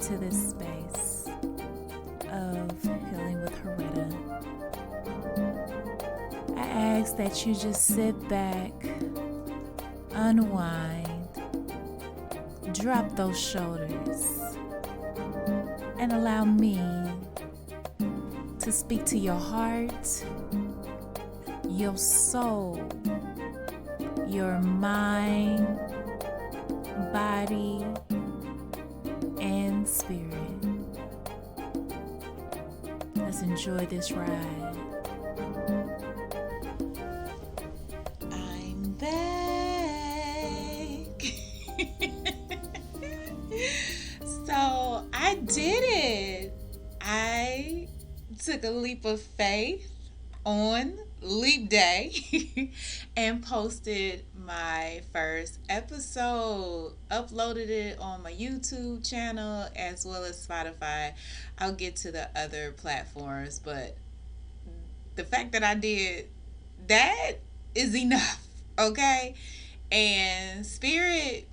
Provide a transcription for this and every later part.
into this space of healing with Harretta. I ask that you just sit back, unwind, drop those shoulders, and allow me to speak to your heart, your soul, your mind, body, and spirit. Let's enjoy this ride. I'm back. So I did it. I took a leap of faith on Leap Day and posted my first episode, uploaded it on my YouTube channel as well as Spotify. I'll get to the other platforms, but the fact that I did that is enough, okay? And Spirit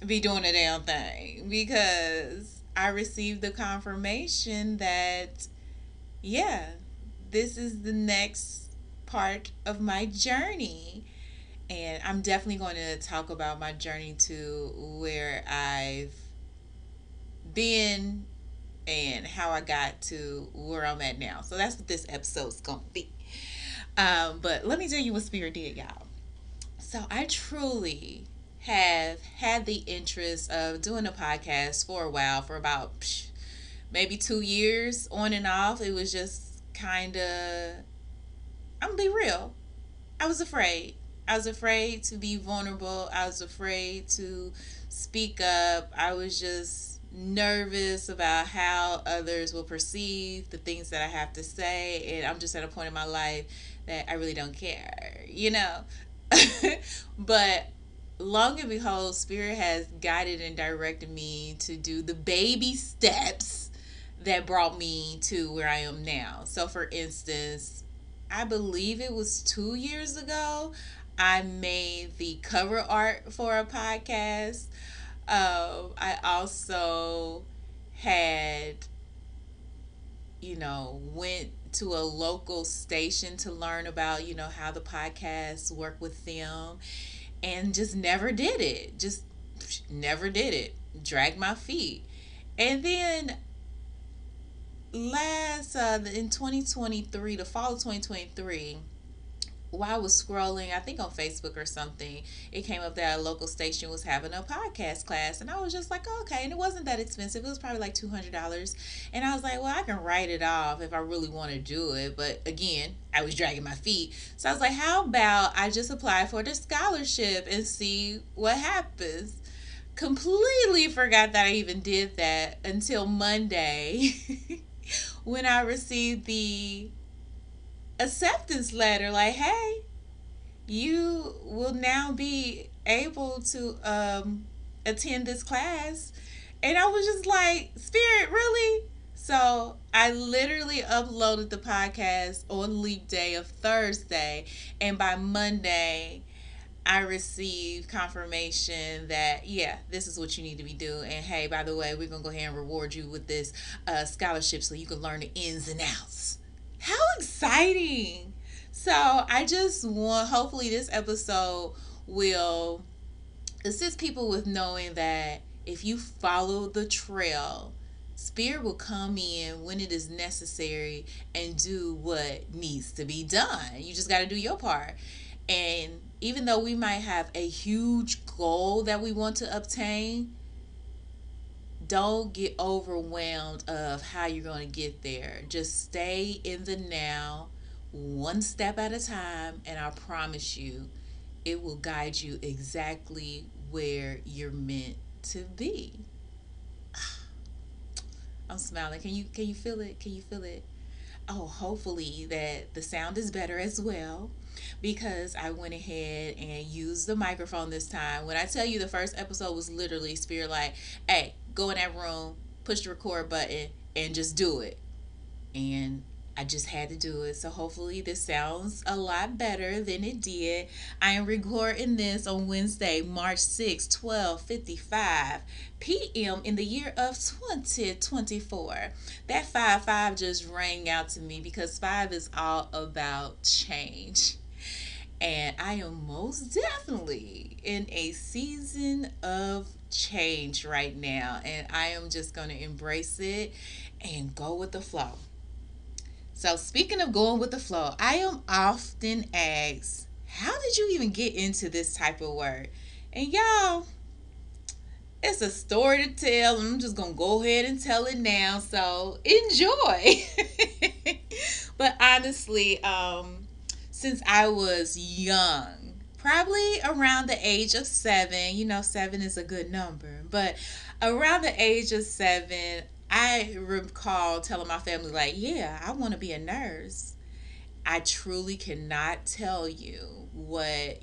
be doing a damn thing, because I received the confirmation that, yeah, this is the next part of my journey. And I'm definitely going to talk about my journey to where I've been and how I got to where I'm at now. So that's what this episode's going to be. But let me tell you what Spirit did, y'all. So I truly have had the interest of doing a podcast for a while, for about maybe 2 years on and off. It was just kind of, I'm gonna be real, I was afraid. I was afraid to be vulnerable. I was afraid to speak up. I was just nervous about how others will perceive the things that I have to say. And I'm just at a point in my life that I really don't care, you know? But long and behold, Spirit has guided and directed me to do the baby steps that brought me to where I am now. So, for instance, I believe it was 2 years ago, I made the cover art for a podcast. I also had, went to a local station to learn about, how the podcasts work with them, and just never did it. Just never did it. Dragged my feet. And then in 2023, the fall of 2023, while I was scrolling, I think on Facebook or something, it came up that a local station was having a podcast class. And I was just like, oh, okay. And it wasn't that expensive. It was probably like $200. And I was like, well, I can write it off if I really want to do it. But again, I was dragging my feet. So I was like, how about I just apply for the scholarship and see what happens? Completely forgot that I even did that until Monday when I received the acceptance letter, like, hey, you will now be able to attend this class. And I was just like, Spirit, really? So I literally uploaded the podcast on Leap Day of Thursday, and by Monday I received confirmation that, yeah, this is what you need to be doing. And hey, by the way, we're going to go ahead and reward you with this scholarship so you can learn the ins and outs. How exciting! So I just want, hopefully this episode will assist people with knowing that if you follow the trail, Spirit will come in when it is necessary and do what needs to be done. You just got to do your part. And even though we might have a huge goal that we want to obtain, don't get overwhelmed of how you're going to get there. Just stay in the now, one step at a time, and I promise you, it will guide you exactly where you're meant to be. I'm smiling. Can you feel it? Can you feel it? Oh, hopefully that the sound is better as well, because I went ahead and used the microphone this time. When I tell you the first episode was literally Spirit like, hey, go in that room, push the record button, and just do it. And I just had to do it. So hopefully this sounds a lot better than it did. I am recording this on Wednesday, March 6th, 12:55 p.m. in the year of 2024. That 5 just rang out to me because 5 is all about change. And I am most definitely in a season of change right now. And I am just going to embrace it and go with the flow. So, speaking of going with the flow, I am often asked, how did you even get into this type of work? And y'all, it's a story to tell. I'm just going to go ahead and tell it now. So, enjoy. But honestly, since I was young, probably around the age of 7, 7 is a good number, but around the age of 7, I recall telling my family, like, yeah, I want to be a nurse. I truly cannot tell you what,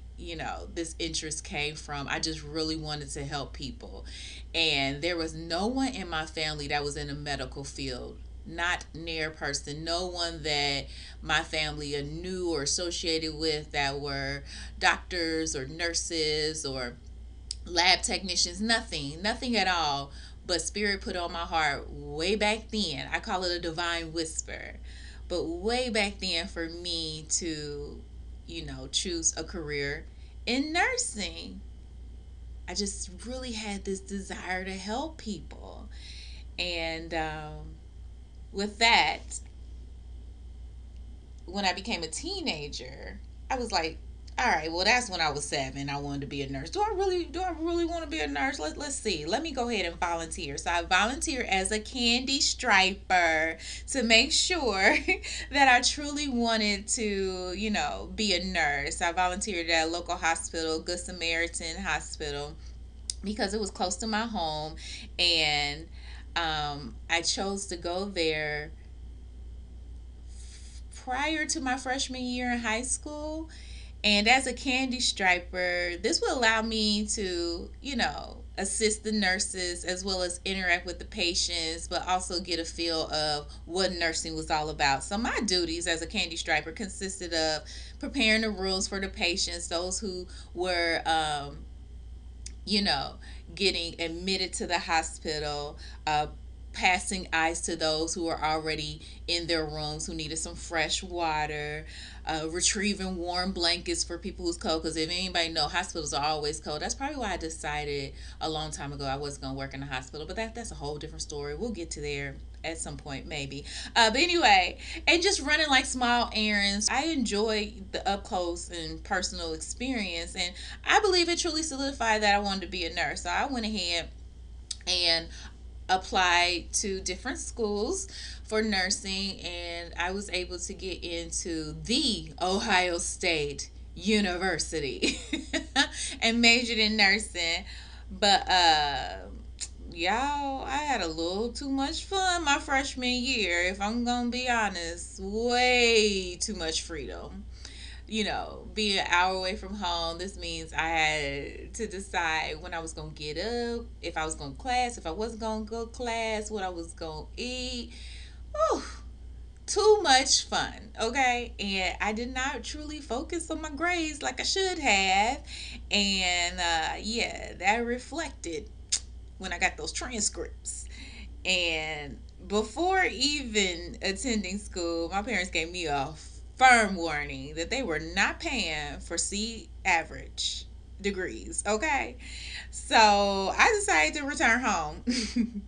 this interest came from. I just really wanted to help people. And there was no one in my family that was in the medical field. Not near person. No one that my family knew or associated with that were doctors or nurses or lab technicians, nothing at all. But Spirit put on my heart way back then. I call it a divine whisper. But way back then, for me to, choose a career in nursing, I just really had this desire to help people. And with that, when I became a teenager, I was like, all right, well that's when I was 7. I wanted to be a nurse. Do I really want to be a nurse? Let's see. Let me go ahead and volunteer. So I volunteered as a candy striper to make sure that I truly wanted to, be a nurse. I volunteered at a local hospital, Good Samaritan Hospital, because it was close to my home, and I chose to go there prior to my freshman year in high school. And as a candy striper, this will allow me to, assist the nurses as well as interact with the patients, but also get a feel of what nursing was all about. So my duties as a candy striper consisted of preparing the rooms for the patients, those who were, you know, getting admitted to the hospital, passing ice to those who are already in their rooms who needed some fresh water, retrieving warm blankets for people who's cold. Because if anybody know, hospitals are always cold. That's probably why I decided a long time ago I wasn't gonna work in a hospital. But that's a whole different story. We'll get to there at some point maybe. But anyway, and just running like small errands. I enjoy the up close and personal experience, and I believe it truly solidified that I wanted to be a nurse. So I went ahead and applied to different schools for nursing, and I was able to get into the Ohio State University and majored in nursing. But y'all, I had a little too much fun my freshman year, if I'm gonna be honest. Way too much freedom. Being an hour away from home, this means I had to decide when I was going to get up, if I was going to class, if I wasn't going to go to class, what I was going to eat. Whew, too much fun, okay? And I did not truly focus on my grades like I should have. And yeah, that reflected when I got those transcripts. And before even attending school, my parents gave me a firm warning that they were not paying for C average degrees. Okay. So I decided to return home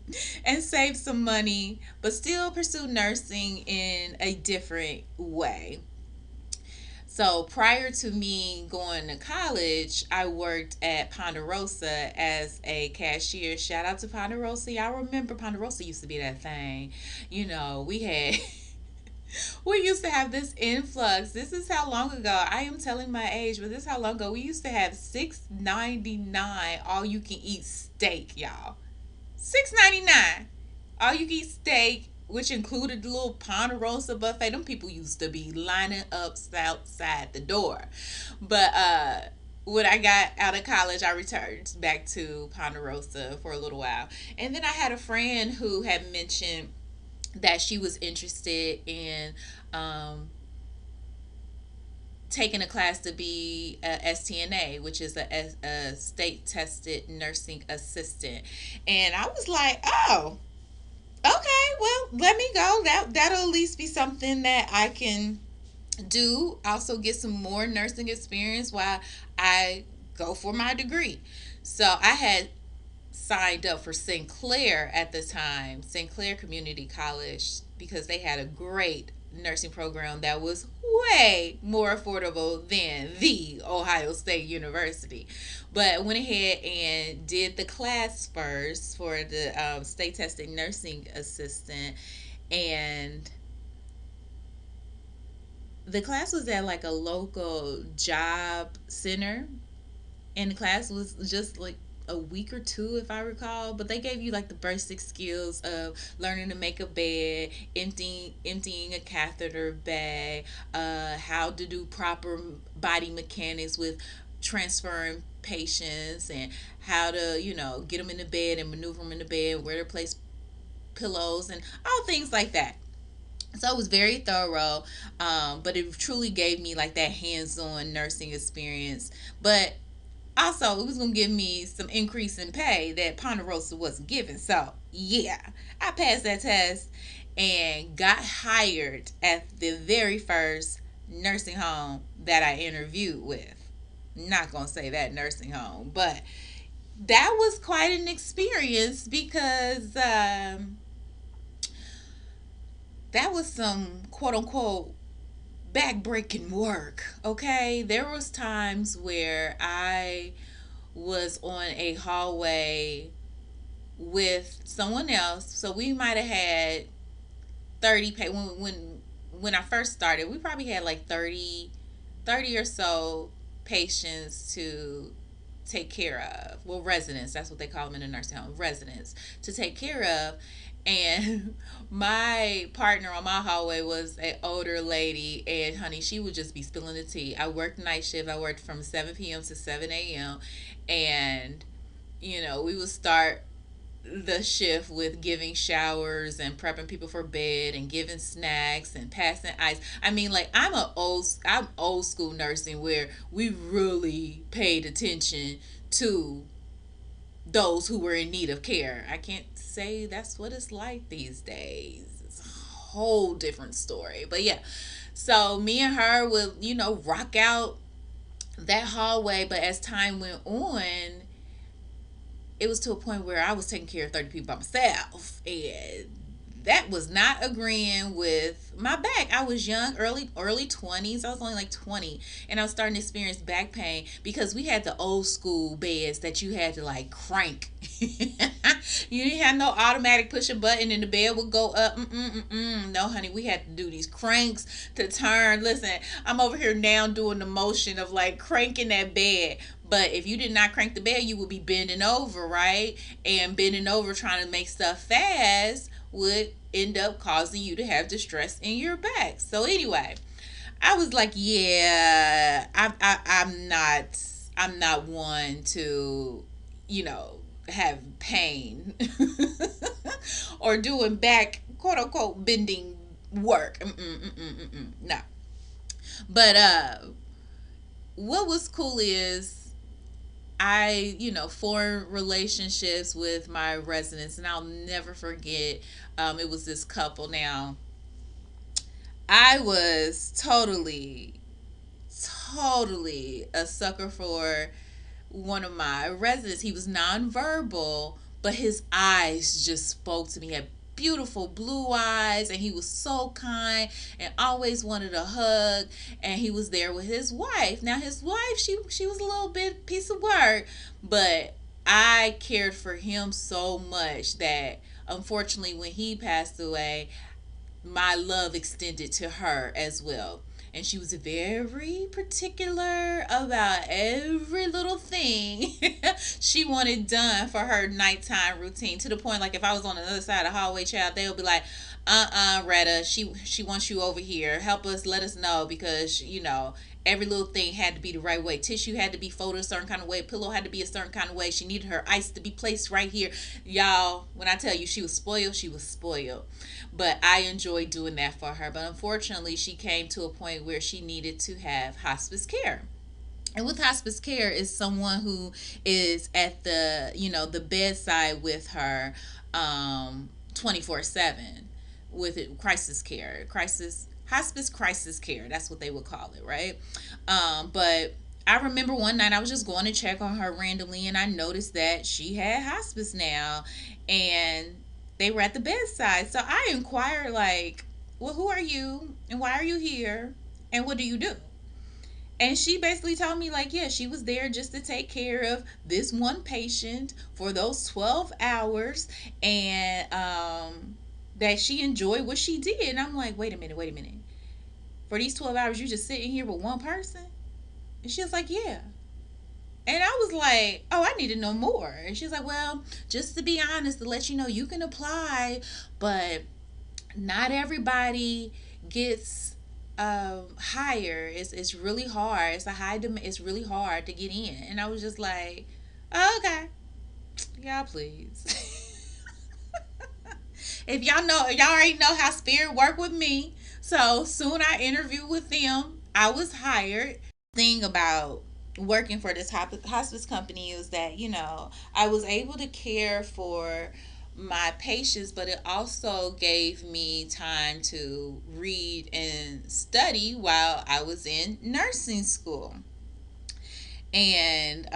and save some money, but still pursue nursing in a different way. So prior to me going to college, I worked at Ponderosa as a cashier. Shout out to Ponderosa. Y'all remember Ponderosa used to be that thing. We had we used to have this influx. This is how long ago. I am telling my age, but this is how long ago. We used to have $6.99 all you can eat steak, y'all. $6.99 all you can eat steak, which included the little Ponderosa buffet. Them people used to be lining up outside the door. But when I got out of college, I returned back to Ponderosa for a little while. And then I had a friend who had mentioned that she was interested in um, taking a class to be a STNA, which is a state tested nursing assistant. And I was like, oh, okay, well, let me go. That'll at least be something that I can do. Also get some more nursing experience while I go for my degree. So I had signed up for Sinclair at the time, Sinclair Community College, because they had a great nursing program that was way more affordable than the Ohio State University. But I went ahead and did the class first for the state testing nursing assistant. And the class was at like a local job center, and the class was just like a week or two if I recall, but they gave you like the basic skills of learning to make a bed, emptying a catheter bag, how to do proper body mechanics with transferring patients, and how to get them in the bed and maneuver them in the bed, where to place pillows and all things like that. So it was very thorough, but it truly gave me like that hands-on nursing experience. But also, it was gonna give me some increase in pay that Ponderosa wasn't giving. So yeah, I passed that test and got hired at the very first nursing home that I interviewed with. Not gonna say that nursing home, but that was quite an experience because that was some quote unquote backbreaking work. Okay, there was times where I was on a hallway with someone else. So we might have had 30 when I first started, we probably had like 30 or so patients to take care of. Well, residents, that's what they call them in the nursing home, residents to take care of. And my partner on my hallway was an older lady, and honey, she would just be spilling the tea. I worked night shift. I worked from 7 p.m. to 7 a.m. And we would start the shift with giving showers and prepping people for bed and giving snacks and passing ice. I mean, like I'm old school nursing, where we really paid attention to those who were in need of care. I can't say that's what it's like these days. It's a whole different story. But yeah, so me and her would, rock out that hallway. But as time went on, it was to a point where I was taking care of 30 people by myself. And that was not agreeing with my back. I was young, early 20s. I was only like 20, and I was starting to experience back pain because we had the old school beds that you had to like crank. You didn't have no automatic push a button and the bed would go up. No, honey, we had to do these cranks to turn. Listen, I'm over here now doing the motion of like cranking that bed. But if you did not crank the bed, you would be bending over, right? And bending over trying to make stuff fast would end up causing you to have distress in your back. So anyway, I was like, yeah, I'm not one to, have pain or doing back quote unquote bending work. No. But what was cool is formed relationships with my residents, and I'll never forget. It was this couple. Now, I was totally a sucker for one of my residents. He was nonverbal, but his eyes just spoke to me. He had beautiful blue eyes, and he was so kind and always wanted a hug. And he was there with his wife. Now his wife, she was a little bit piece of work, but I cared for him so much that unfortunately when he passed away, my love extended to her as well. And she was very particular about every little thing she wanted done for her nighttime routine, to the point like if I was on the other side of the hallway, child, they would be like, Retta, she wants you over here. Help us, let us know, because Every little thing had to be the right way. Tissue had to be folded a certain kind of way. Pillow had to be a certain kind of way. She needed her ice to be placed right here. Y'all, when I tell you she was spoiled, she was spoiled. But I enjoyed doing that for her. But unfortunately, she came to a point where she needed to have hospice care. And with hospice care is someone who is at the, the bedside with her 24/7 with it, crisis care, crisis hospice crisis care. That's what they would call it, right? But I remember one night I was just going to check on her randomly, and I noticed that she had hospice now, and they were at the bedside. So I inquired, like, well, who are you, and why are you here, and what do you do? And she basically told me, like, yeah, she was there just to take care of this one patient for those 12 hours, and that she enjoyed what she did. And I'm like, wait a minute, wait a minute. For these 12 hours, you just sitting here with one person? And she was like, yeah. And I was like, oh, I need to know more. And she's like, well, just to be honest, to let you know, you can apply, but not everybody gets higher. It's really hard. It's a high demand. It's really hard to get in. And I was just like, oh, okay, y'all please. If y'all already know how spirit work with me. So soon I interviewed with them. I was hired. Thing about working for this hospice company is that, I was able to care for my patients, but it also gave me time to read and study while I was in nursing school. And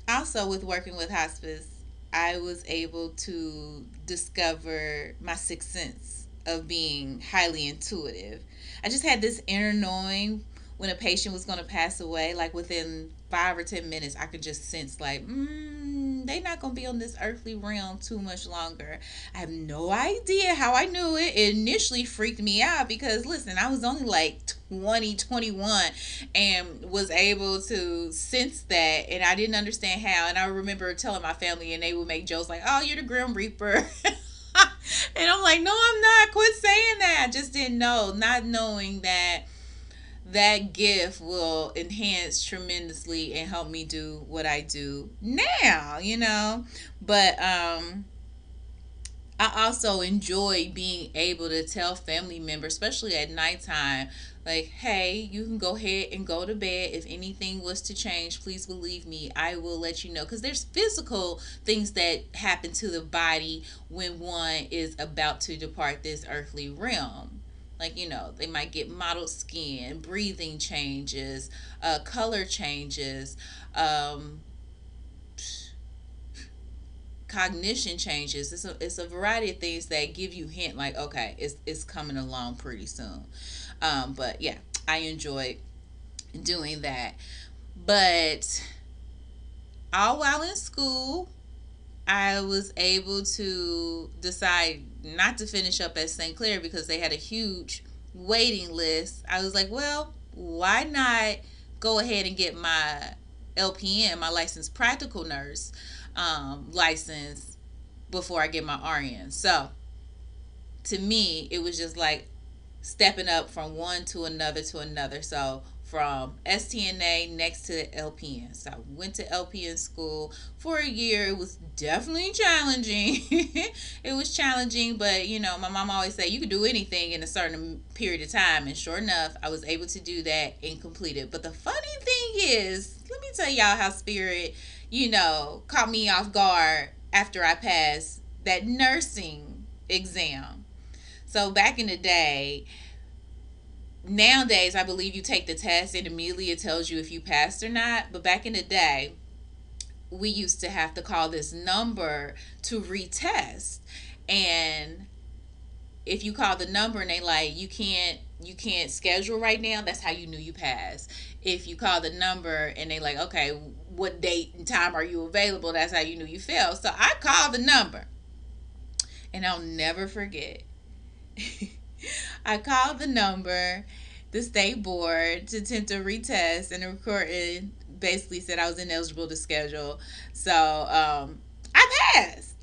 also, with working with hospice, I was able to discover my sixth sense of being highly intuitive. I just had this inner knowing when a patient was going to pass away. Like within 5 or 10 minutes, I could just sense, like, they're not going to be on this earthly realm too much longer. I have no idea how I knew it. It initially freaked me out because, listen, I was only like 20, 21, and was able to sense that, and I didn't understand how. And I remember telling my family, and they would make jokes like, oh, you're the Grim Reaper. And I'm like, no, I'm not. Quit saying that. I just didn't know. Not knowing that that gift will enhance tremendously and help me do what I do now. But I also enjoy being able to tell family members, especially at nighttime, like, hey, you can go ahead and go to bed. If anything was to change, please believe me, I will let you know. Because there's physical things that happen to the body when one is about to depart this earthly realm. Like, they might get mottled skin, breathing changes, color changes, cognition changes. It's a variety of things that give you hint, like, okay, it's coming along pretty soon. But yeah, I enjoyed doing that. But all while in school, I was able to decide not to finish up at St. Clair because they had a huge waiting list. I was like, well, why not go ahead and get my LPN, my licensed practical nurse license, before I get my RN? So to me, it was just like stepping up from one to another to another. So from STNA next to LPN. So I went to LPN school for a year. It was definitely challenging. It was challenging, but my mom always said you could do anything in a certain period of time. And sure enough, I was able to do that and complete it. But the funny thing is, let me tell y'all how spirit, caught me off guard after I passed that nursing exam. So back in the day, nowadays I believe you take the test and immediately it tells you if you passed or not. But back in the day, we used to have to call this number to retest. And if you call the number and they like, you can't schedule right now, that's how you knew you passed. If you call the number and they like, okay, what date and time are you available, that's how you knew you failed. So I called the number, and I'll never forget. I called the number, the state board, to attempt to retest, and the recording basically said I was ineligible to schedule. So I passed.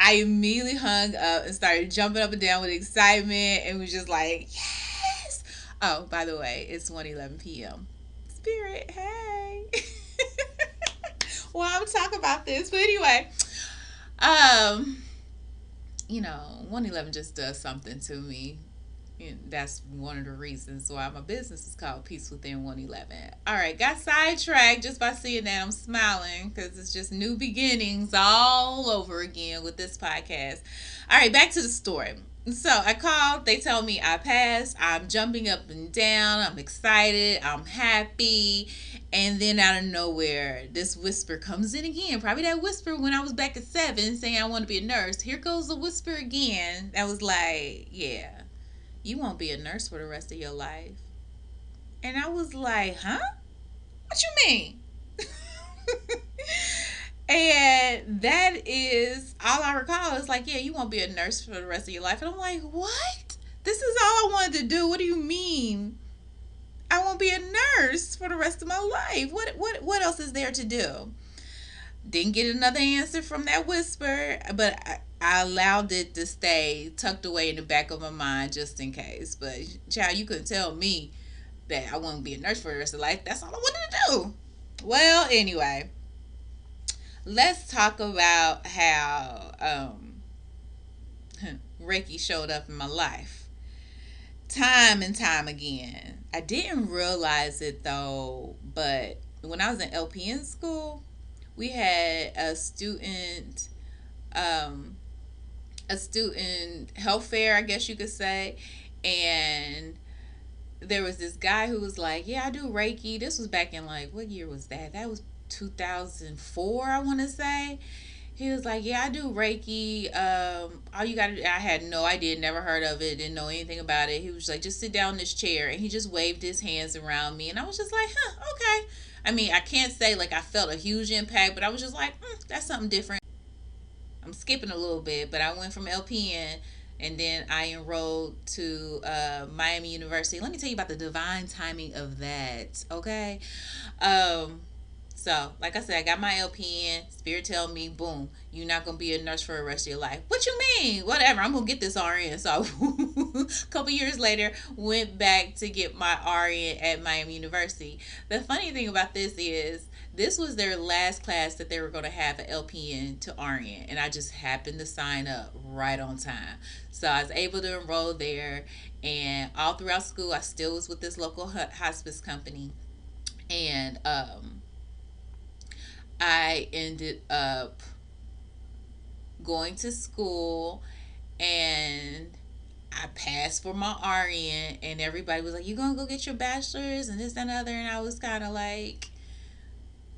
I immediately hung up and started jumping up and down with excitement and was just like, yes. Oh, by the way, it's 1:11 p.m. Spirit, hey. Well, I'm talking about this, but anyway, um, 111 just does something to me. And that's one of the reasons why my business is called Peace Within 111. All right, got sidetracked just by seeing that. I'm smiling because it's just new beginnings all over again with this podcast. All right, back to the story. So I called, they tell me I passed. I'm jumping up and down. I'm excited. I'm happy. And then out of nowhere, this whisper comes in again. Probably that whisper when I was back at 7 saying I want to be a nurse. Here goes the whisper again. That was like, yeah, you won't be a nurse for the rest of your life. And I was like, huh? What you mean? And that is all I recall. It's like, yeah, you won't be a nurse for the rest of your life. And I'm like, what? This is all I wanted to do. What do you mean? I won't be a nurse for the rest of my life. What else is there to do? Didn't get another answer from that whisper, but I allowed it to stay tucked away in the back of my mind just in case. But child, you couldn't tell me that I wouldn't be a nurse for the rest of life. That's all I wanted to do. Well, anyway, let's talk about how Reiki showed up in my life time and time again. I didn't realize it though, but when I was in LPN school, we had um, a student health fair, I guess you could say, and there was this guy who was like, "Yeah, I do Reiki." This was back in like what year was that? That was 2004, I want to say. He was like, "Yeah, I do Reiki. All you got to," I had no idea, never heard of it, didn't know anything about it. He was like, "Just sit down in this chair," and he just waved his hands around me, and I was just like, "Huh, okay." I mean, I can't say like I felt a huge impact, but I was just like, "That's something different." I'm skipping a little bit, but I went from LPN and then I enrolled to Miami University. Let me tell you about the divine timing of that, okay? Um, so, like I said, I got my LPN. Spirit tell me, boom, you're not gonna be a nurse for the rest of your life. What you mean? Whatever. I'm gonna get this RN. So, a couple years later, went back to get my RN at Miami University. The funny thing about this was their last class that they were going to have at LPN to RN, and I just happened to sign up right on time. So I was able to enroll there, and all throughout school, I still was with this local hospice company, and I ended up going to school, and I passed for my RN, and everybody was like, "You gonna go get your bachelor's and this and the other," and I was kind of like,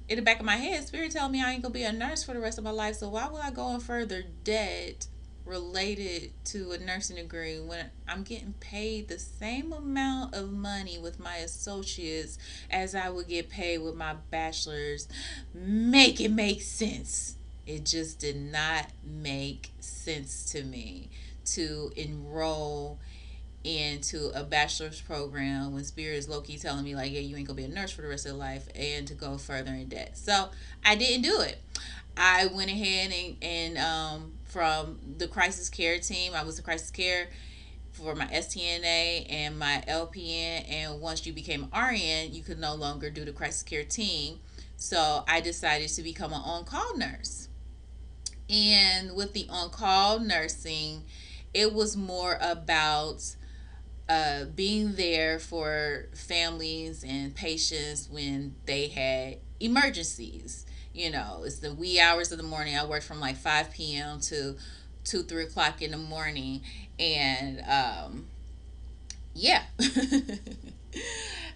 in the back of my head, Spirit telling me I ain't gonna be a nurse for the rest of my life. So why would I go in further debt related to a nursing degree when I'm getting paid the same amount of money with my associates as I would get paid with my bachelor's? Make it make sense. It just did not make sense to me to enroll into a bachelor's program when Spirit is low key telling me like, yeah, you ain't gonna be a nurse for the rest of your life, and to go further in debt. So I didn't do it. I went ahead and from the crisis care team, I was the crisis care for my STNA and my LPN, and once you became an RN, you could no longer do the crisis care team. So I decided to become an on-call nurse. And with the on-call nursing, it was more about being there for families and patients when they had emergencies. It's the wee hours of the morning. I worked from like 5 p.m. to 2, 3 o'clock in the morning. And yeah.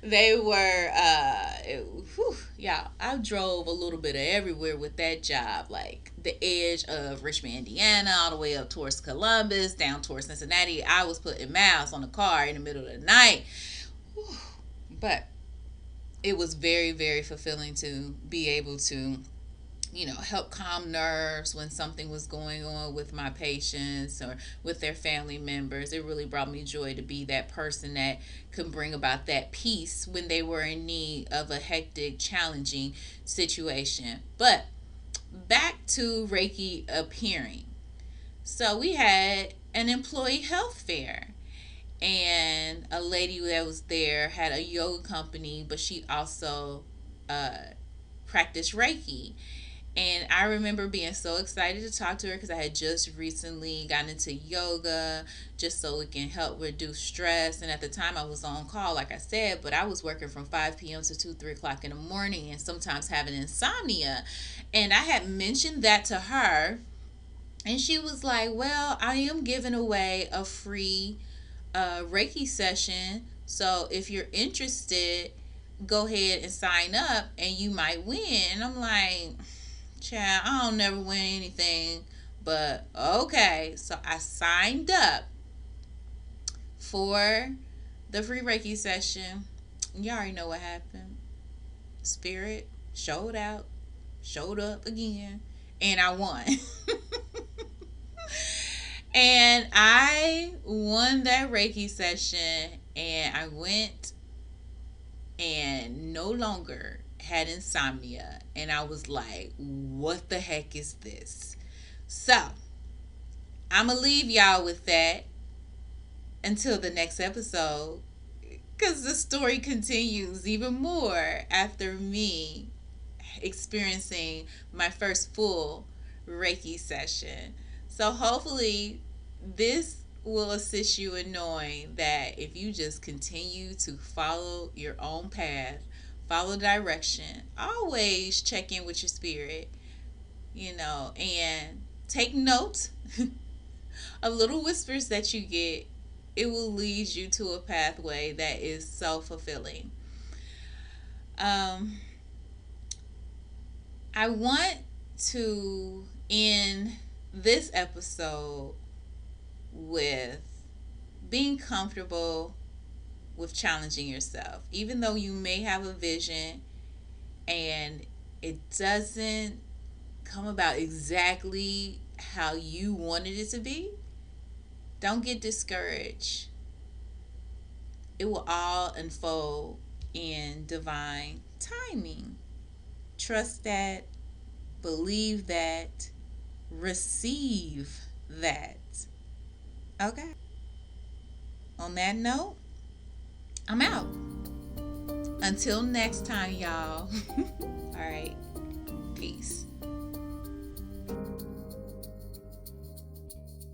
They were, yeah, I drove a little bit of everywhere with that job, like the edge of Richmond, Indiana, all the way up towards Columbus, down towards Cincinnati. I was putting miles on the car in the middle of the night. Whew. But it was very, very fulfilling to be able to help calm nerves when something was going on with my patients or with their family members. It really brought me joy to be that person that could bring about that peace when they were in need of a hectic, challenging situation. But back to Reiki appearing. So we had an employee health fair, and a lady that was there had a yoga company, but she also uh, practiced Reiki. And I remember being so excited to talk to her because I had just recently gotten into yoga just so it can help reduce stress. And at the time, I was on call, like I said, but I was working from 5 p.m. to 2, 3 o'clock in the morning and sometimes having insomnia. And I had mentioned that to her, and she was like, well, I am giving away a free Reiki session. So if you're interested, go ahead and sign up and you might win. And I'm like, child, I don't never win anything, but okay. So I signed up for the free Reiki session. You already know what happened. Spirit showed up again, and I won. And I won that Reiki session, and I went and no longer had insomnia. And I was like, what the heck is this? So I'm going to leave y'all with that until the next episode, because the story continues even more after me experiencing my first full Reiki session. So hopefully this will assist you in knowing that if you just continue to follow your own path, follow direction, always check in with your spirit, and take note of little whispers that you get. It will lead you to a pathway that is so fulfilling. Um, I want to end this episode with being comfortable with challenging yourself. Even though you may have a vision and it doesn't come about exactly how you wanted it to be, don't get discouraged. It will all unfold in divine timing. Trust that, believe that, receive that. Okay. On that note, I'm out. Until next time, y'all. All right. Peace.